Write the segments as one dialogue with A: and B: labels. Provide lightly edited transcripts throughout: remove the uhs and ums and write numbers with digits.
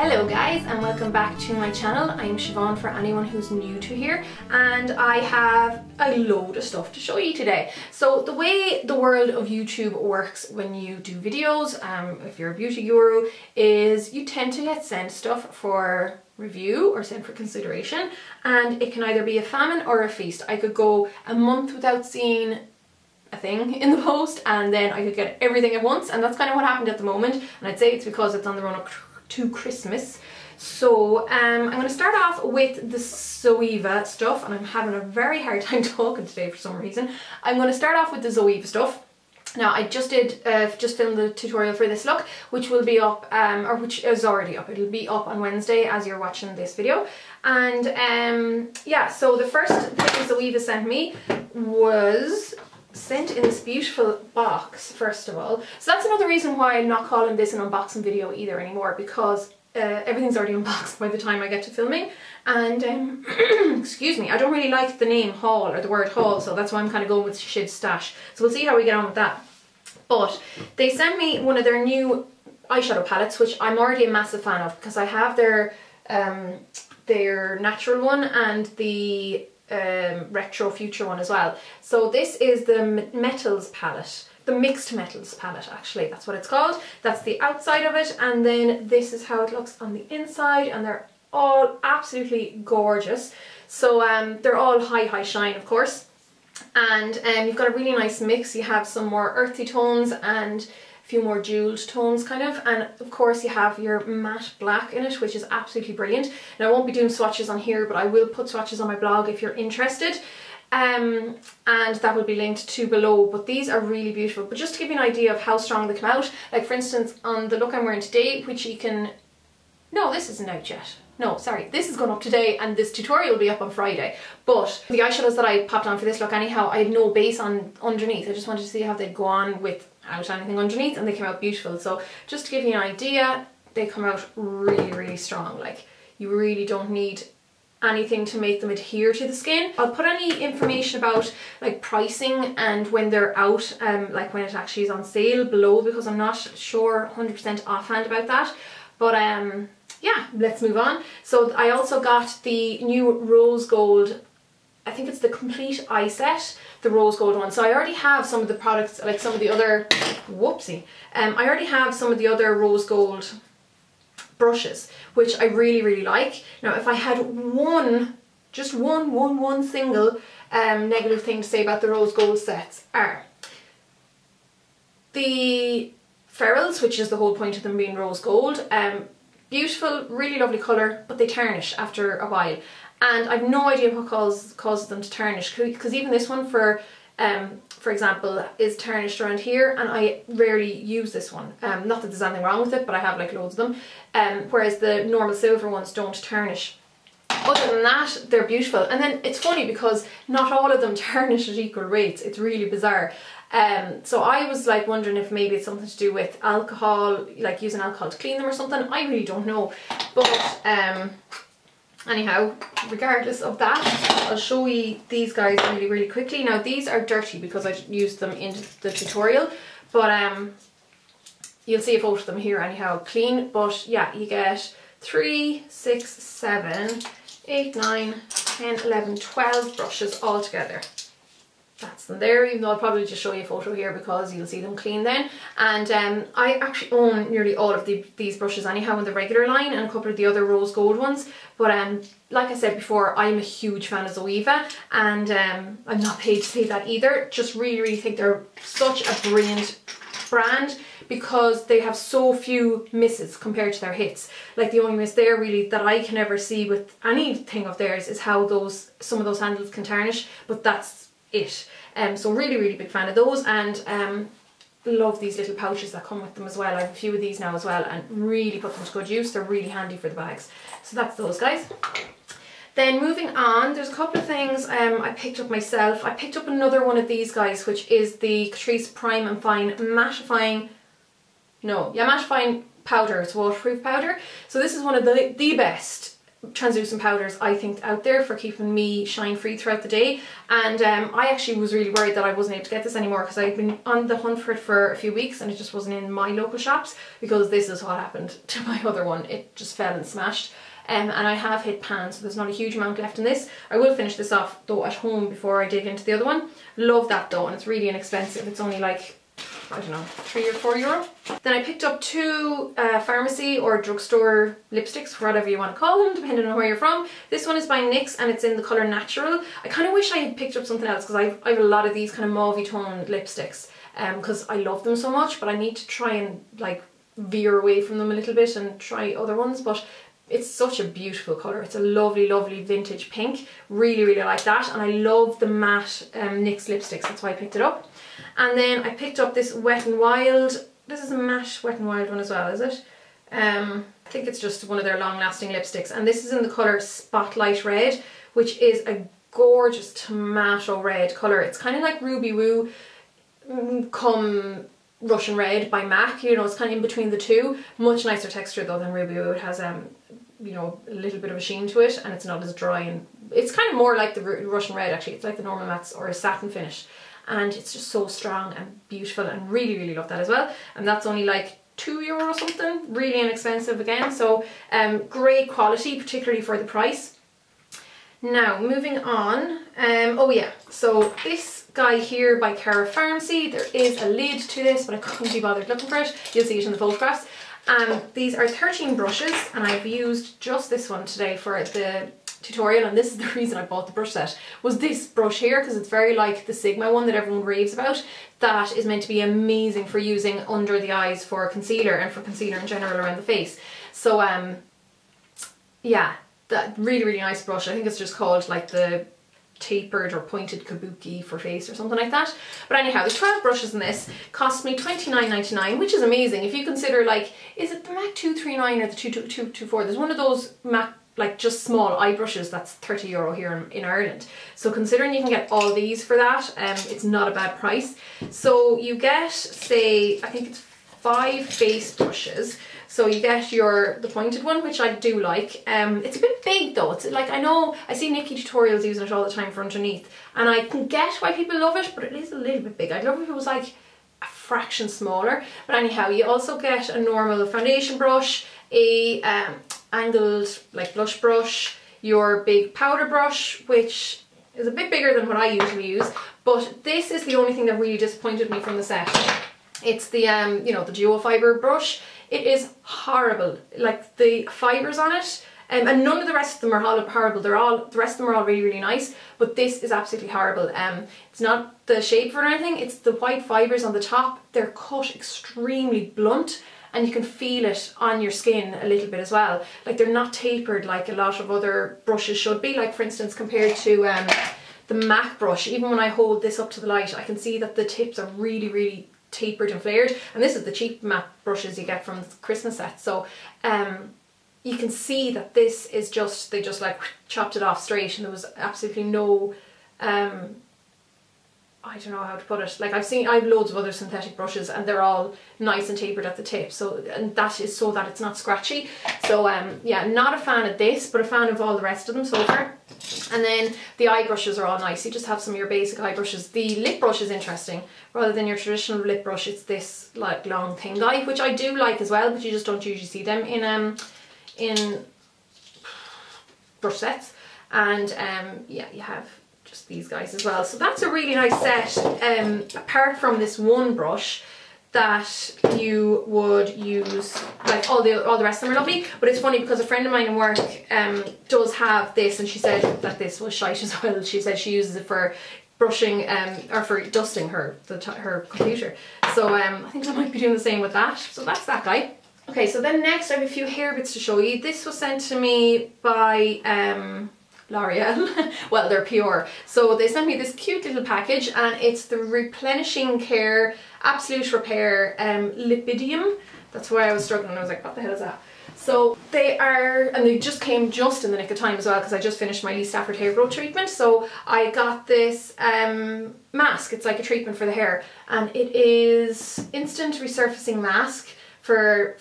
A: Hello guys and welcome back to my channel. I'm Siobhan for anyone who's new to here, and I have a load of stuff to show you today. So the way the world of YouTube works when you do videos, if you're a beauty guru, is you tend to get sent stuff for review or sent for consideration, and it can either be a famine or a feast. I could go a month without seeing a thing in the post and then I could get everything at once, and that's kind of what happened at the moment, and I'd say it's because it's on the run up to Christmas. So I'm going to start off with the Zoeva stuff, and I'm having a very hard time talking today for some reason. I'm going to start off with the Zoeva stuff. Now I just filmed the tutorial for this look, which will be up, or which is already up. It'll be up on Wednesday as you're watching this video. And yeah, so the first thing Zoeva sent me was sent in this beautiful box, first of all. So that's another reason why I'm not calling this an unboxing video either anymore, because everything's already unboxed by the time I get to filming. And excuse me, I don't really like the name haul or the word haul, so that's why I'm kind of going with Shiv's stash. So we'll see how we get on with that. But they sent me one of their new eyeshadow palettes, which I'm already a massive fan of, because I have their natural one and the retro future one as well. So this is the metals palette, the mixed metals palette, actually that's what it's called. That's the outside of it, and then this is how it looks on the inside, and they're all absolutely gorgeous. So they're all high shine, of course, and you've got a really nice mix. You have some more earthy tones and few more jeweled tones kind of, and of course you have your matte black in it, which is absolutely brilliant. Now I won't be doing swatches on here, but I will put swatches on my blog if you're interested, and that will be linked to below. But these are really beautiful. But just to give you an idea of how strong they come out, like for instance on the look I'm wearing today, which you can, no, this isn't out yet. No, sorry, this is going up today and this tutorial will be up on Friday. But the eyeshadows that I popped on for this look anyhow, I had no base on underneath. I just wanted to see how they'd go on without anything underneath, and they came out beautiful. So just to give you an idea, they come out really strong. Like, you really don't need anything to make them adhere to the skin. I'll put any information about like pricing and when they're out, like when it actually is on sale, below, because I'm not sure 100% offhand about that. But yeah, let's move on. So I also got the new rose gold, I think it's the complete eye set, the rose gold one. So I already have some of the products, like some of the other, whoopsie, I already have some of the other rose gold brushes, which I really like. Now if I had just one single negative thing to say about the rose gold sets are the ferrules, which is the whole point of them being rose gold. Beautiful, really lovely colour, but they tarnish after a while, and I've no idea what causes them to tarnish, because even this one, for example, is tarnished around here, and I rarely use this one. Not that there's anything wrong with it, but I have like loads of them, whereas the normal silver ones don't tarnish. Other than that, they're beautiful. And then it's funny because not all of them tarnish at equal rates. It's really bizarre. So I was like wondering if maybe it's something to do with alcohol, like using alcohol to clean them or something. I really don't know. But anyhow, regardless of that, I'll show you these guys really quickly. Now these are dirty because I used them in the tutorial, but you'll see a photo of them here anyhow, clean. But yeah, you get 3, 6, 7, 8, 9, 10, 11, 12 brushes all together. That's them there, even though I'll probably just show you a photo here because you'll see them clean then. And I actually own nearly all of these brushes anyhow in the regular line, and a couple of the other rose gold ones. But like I said before, I'm a huge fan of Zoeva, and I'm not paid to say that either. Just really think they're such a brilliant brand, because they have so few misses compared to their hits. Like the only miss there really that I can ever see with anything of theirs is how some of those handles can tarnish, but that's it. So really big fan of those, and love these little pouches that come with them as well. I have a few of these now as well, and really put them to good use. They're really handy for the bags. So that's those guys. Then moving on, there's a couple of things I picked up myself. I picked up another one of these guys, which is the Catrice Prime and Fine Mattifying powder. It's waterproof powder. So this is one of the best translucent powders I think out there for keeping me shine free throughout the day. And I actually was really worried that I wasn't able to get this anymore, because I've been on the hunt for it for a few weeks and it just wasn't in my local shops, because this is what happened to my other one. It just fell and smashed. And I have hit pan, so there's not a huge amount left in this. I will finish this off though at home before I dig into the other one. Love that though, and it's really inexpensive. It's only like, I don't know, €3 or €4. Then I picked up two pharmacy or drugstore lipsticks, whatever you want to call them, depending on where you're from. This one is by NYX and it's in the colour Natural. I kind of wish I had picked up something else, because I have a lot of these kind of mauve toned lipsticks, because I love them so much, but I need to try and like veer away from them a little bit and try other ones. But it's such a beautiful colour. It's a lovely, lovely vintage pink. Really, really like that. And I love the matte NYX lipsticks. That's why I picked it up. And then I picked up this Wet n Wild. This is a matte Wet n Wild one as well, is it? I think it's just one of their long-lasting lipsticks. And this is in the colour Spotlight Red, which is a gorgeous tomato red colour. It's kind of like Ruby Woo come Russian Red by MAC, you know, it's kind of in between the two. Much nicer texture though than Ruby Woo. It has you know, a little bit of a sheen to it, and it's not as dry, and it's kind of more like the Russian Red actually. It's like the normal mattes or a satin finish, and it's just so strong and beautiful, and really, really love that as well. And that's only like €2 or something, really inexpensive again. So great quality, particularly for the price. Now moving on, oh yeah, so this guy here by Cara Pharmacy, there is a lid to this, but I couldn't be bothered looking for it. You'll see it in the photographs. These are 13 brushes, and I've used just this one today for the tutorial, and this is the reason I bought the brush set, was this brush here, because it's very like the Sigma one that everyone raves about, that is meant to be amazing for using under the eyes for concealer, and for concealer in general around the face. So yeah, that really, really nice brush. I think it's just called like the tapered or pointed kabuki for face or something like that. But anyhow, there's 12 brushes in this. Cost me $29.99, which is amazing if you consider, like, is it the MAC 239 or the 224? There's one of those MAC, like just small eye brushes, that's €30 here in Ireland. So considering you can get all these for that, it's not a bad price. So you get, say, I think it's 5 base brushes. So you get the pointed one, which I do like. It's a bit big though. It's like, I know, I see Nikki tutorials using it all the time for underneath, and I can get why people love it, but it is a little bit big. I'd love if it was like a fraction smaller. But anyhow, you also get a normal foundation brush, a angled like blush brush, your big powder brush, which is a bit bigger than what I usually use, but this is the only thing that really disappointed me from the set. It's the you know, the duo fibre brush. It is horrible, like the fibres on it, and none of the rest of them are horrible. The rest of them are all really, really nice, but this is absolutely horrible. It's not the shape for anything, it's the white fibres on the top. They're cut extremely blunt, and you can feel it on your skin a little bit as well. Like, they're not tapered like a lot of other brushes should be. Like, for instance, compared to the MAC brush, even when I hold this up to the light, I can see that the tips are really, really tapered and flared, and this is the cheap matte brushes you get from the Christmas set. So you can see that this is just, they just like chopped it off straight, and there was absolutely no I don't know how to put it. Like, I've loads of other synthetic brushes, and they're all nice and tapered at the tip, so, and that is so that it's not scratchy. So yeah, not a fan of this, but a fan of all the rest of them so far. And then the eye brushes are all nice. You just have some of your basic eye brushes. The lip brush is interesting. Rather than your traditional lip brush, it's this like long thin guy, which I do like as well, but you just don't usually see them in brush sets. And yeah, you have just these guys as well. So that's a really nice set, apart from this one brush that you would use. Like, all the rest of them are lovely, but it's funny because a friend of mine in work does have this, and she said that this was shite as well. She said she uses it for brushing or for dusting her computer. So I think I might be doing the same with that. So that's that guy. Okay, so then next I have a few hair bits to show you. This was sent to me by L'Oreal. Well, they're pure. So they sent me this cute little package, and it's the Replenishing Care Absolute Repair Lipidium. That's why I was struggling. I was like, what the hell is that? So they are, and they just came just in the nick of time as well, because I just finished my Lee Stafford hair growth treatment. So I got this mask. It's like a treatment for the hair, and it is instant resurfacing mask for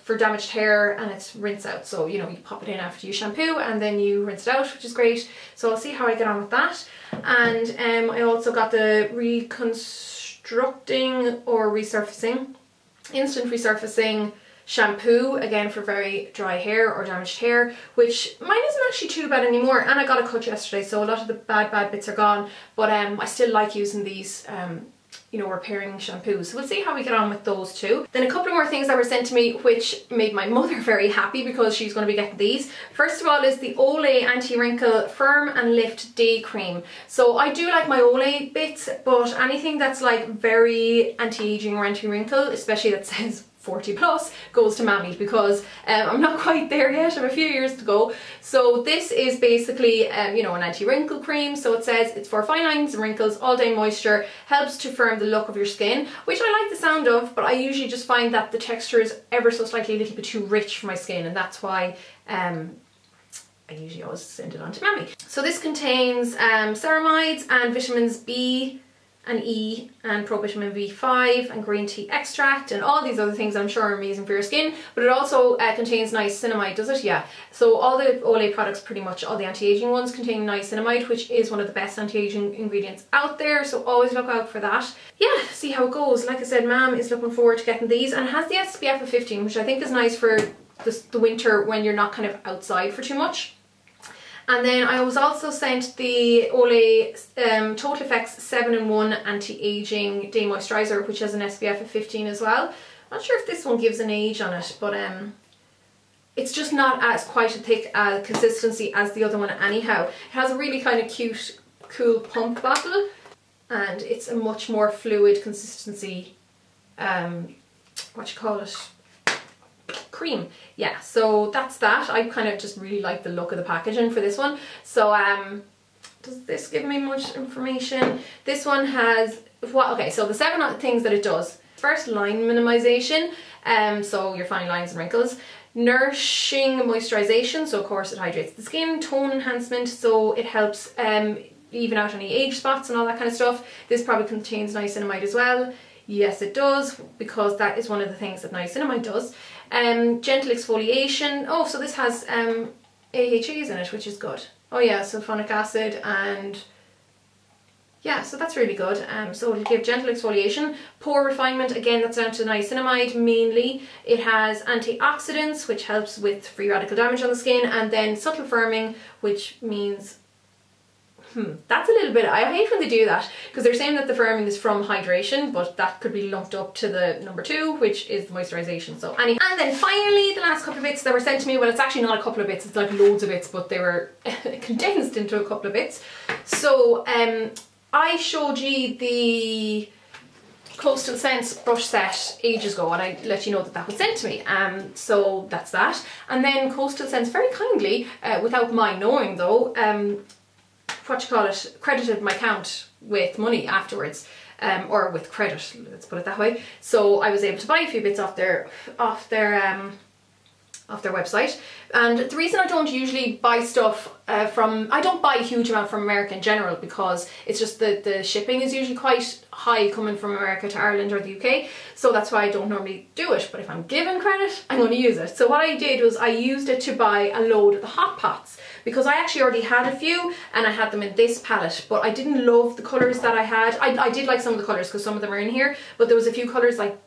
A: for damaged hair, and it's rinse out. So you know, you pop it in after you shampoo and then you rinse it out, which is great. So I'll see how I get on with that. And I also got the reconstructing or resurfacing, instant resurfacing shampoo, again for very dry hair or damaged hair, which mine isn't actually too bad anymore, and I got a cut yesterday, so a lot of the bad bits are gone, but I still like using these you know, repairing shampoos. So we'll see how we get on with those two. Then a couple more things that were sent to me which made my mother very happy because she's going to be getting these. First of all is the Olay Anti-Wrinkle Firm and Lift Day Cream. So I do like my Olay bits, but anything that's like very anti-aging or anti-wrinkle, especially that says 40 plus, goes to Mammy, because I'm not quite there yet. I have a few years to go. So this is basically you know, an anti-wrinkle cream. So it says it's for fine lines and wrinkles, all day moisture, helps to firm the look of your skin, which I like the sound of, but I usually just find that the texture is ever so slightly a little bit too rich for my skin, and that's why I usually always send it on to Mammy. So this contains ceramides and vitamins B and E and provitamin B5 and green tea extract and all these other things I'm sure are amazing for your skin, but it also contains niacinamide, does it? Yeah. So all the Olay products, pretty much all the anti-aging ones, contain niacinamide, which is one of the best anti-aging ingredients out there, so always look out for that. Yeah, see how it goes. Like I said, Mam is looking forward to getting these, and it has the SPF of 15, which I think is nice for the winter when you're not kind of outside for too much. And then I was also sent the Olay Total Effects 7-in-1 Anti-Aging Day Moisturiser, which has an SPF of 15 as well. I'm not sure if this one gives an age on it, but it's just not as quite a thick consistency as the other one anyhow. It has a really kind of cute, cool pump bottle, and it's a much more fluid consistency, what you call it? Cream. Yeah, so that's that. I kind of just really like the look of the packaging for this one. So does this give me much information? This one has okay, so the 7 things that it does. First, line minimization, so your fine lines and wrinkles. Nourishing moisturization, so of course it hydrates the skin. Tone enhancement, so it helps even out any age spots and all that kind of stuff. This probably contains niacinamide as well. Yes, it does, because that is one of the things that niacinamide does. Gentle exfoliation. Oh, so this has AHAs in it, which is good. Oh yeah, sulfonic acid, and yeah, so that's really good. So it'll give gentle exfoliation. Pore refinement, again, that's down to niacinamide mainly. It has antioxidants, which helps with free radical damage on the skin, and then subtle firming, which means that's a little bit, I hate when they do that, because they're saying that the firming is from hydration, but that could be lumped up to the number 2, which is the moisturization. So and then finally, the last couple of bits that were sent to me, well, it's actually not a couple of bits, it's like loads of bits, but they were condensed into a couple of bits. So I showed you the Coastal Scents brush set ages ago, and I let you know that that was sent to me. So that's that. And then Coastal Scents very kindly, without my knowing though, what you call it, credited my account with money afterwards, or with credit, let's put it that way. So I was able to buy a few bits off their website. And the reason I don't usually buy stuff I don't buy a huge amount from America in general, because it's just the shipping is usually quite high coming from America to Ireland or the UK, so that's why I don't normally do it. But if I'm given credit, I'm going to use it. So what I did was I used it to buy a load of the hot pots, because I actually already had a few and I had them in this palette, but I didn't love the colours that I had. I did like some of the colours because some of them are in here, but there was a few colours like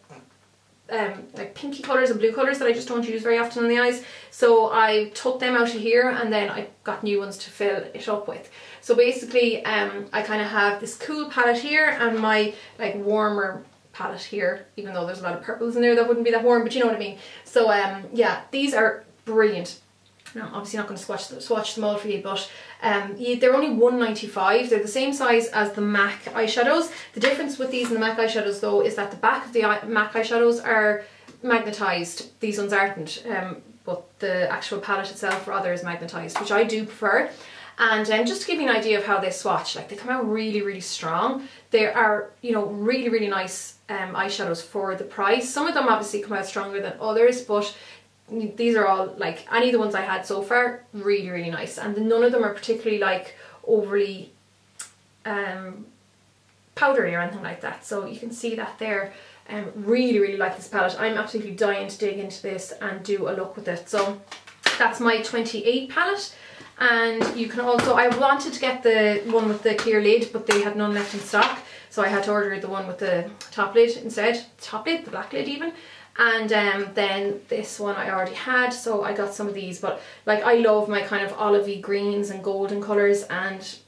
A: pinky colours and blue colours that I just don't use very often on the eyes, so I took them out of here and then I got new ones to fill it up with. So basically I kind of have this cool palette here and my like warmer palette here, even though there's a lot of purples in there that wouldn't be that warm, but you know what I mean. So yeah, these are brilliant. Now, I'm obviously not going to swatch them all for you, but they're only $1.95. They're the same size as the MAC eyeshadows. The difference with these and the MAC eyeshadows though is that the back of the MAC eyeshadows are magnetised. These ones aren't, but the actual palette itself rather is magnetised, which I do prefer. And just to give you an idea of how they swatch, like they come out really, really strong. They are, you know, really, really nice eyeshadows for the price. Some of them obviously come out stronger than others, but these are all, like any of the ones I had so far, really, really nice. And none of them are particularly like overly powdery or anything like that. So you can see that there. Really like this palette. I'm absolutely dying to dig into this and do a look with it. So that's my 28 palette. And you can also, I wanted to get the one with the clear lid, but they had none left in stock, so I had to order the one with the top lid instead. Top lid, the black lid even. And then this one I already had, so I got some of these. But like, I love my kind of olivey greens and golden colours, and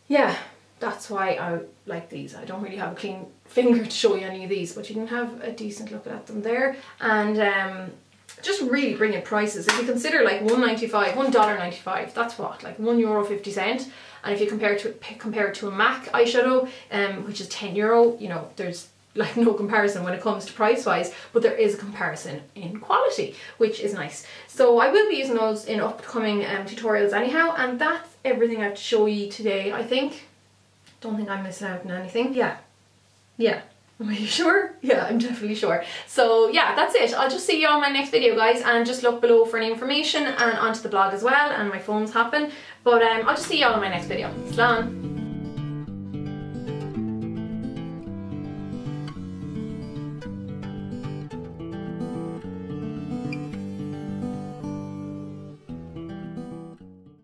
A: yeah, that's why I like these. I don't really have a clean finger to show you any of these, but you can have a decent look at them there. And just really brilliant prices. If you consider like $1.95, that's what, like €1.50. And if you compare it to a MAC eyeshadow, which is €10, you know, there's like no comparison when it comes to price wise, but there is a comparison in quality, which is nice. So I will be using those in upcoming tutorials anyhow, and that's everything I have to show you today, I think. Don't think I'm missing out on anything. Yeah. Are you sure? Yeah, I'm definitely sure. So yeah, that's it. I'll just see you on my next video, guys, and just look below for any information and onto the blog as well, and my phone's happen. But I'll just see you all in my next video. Slán!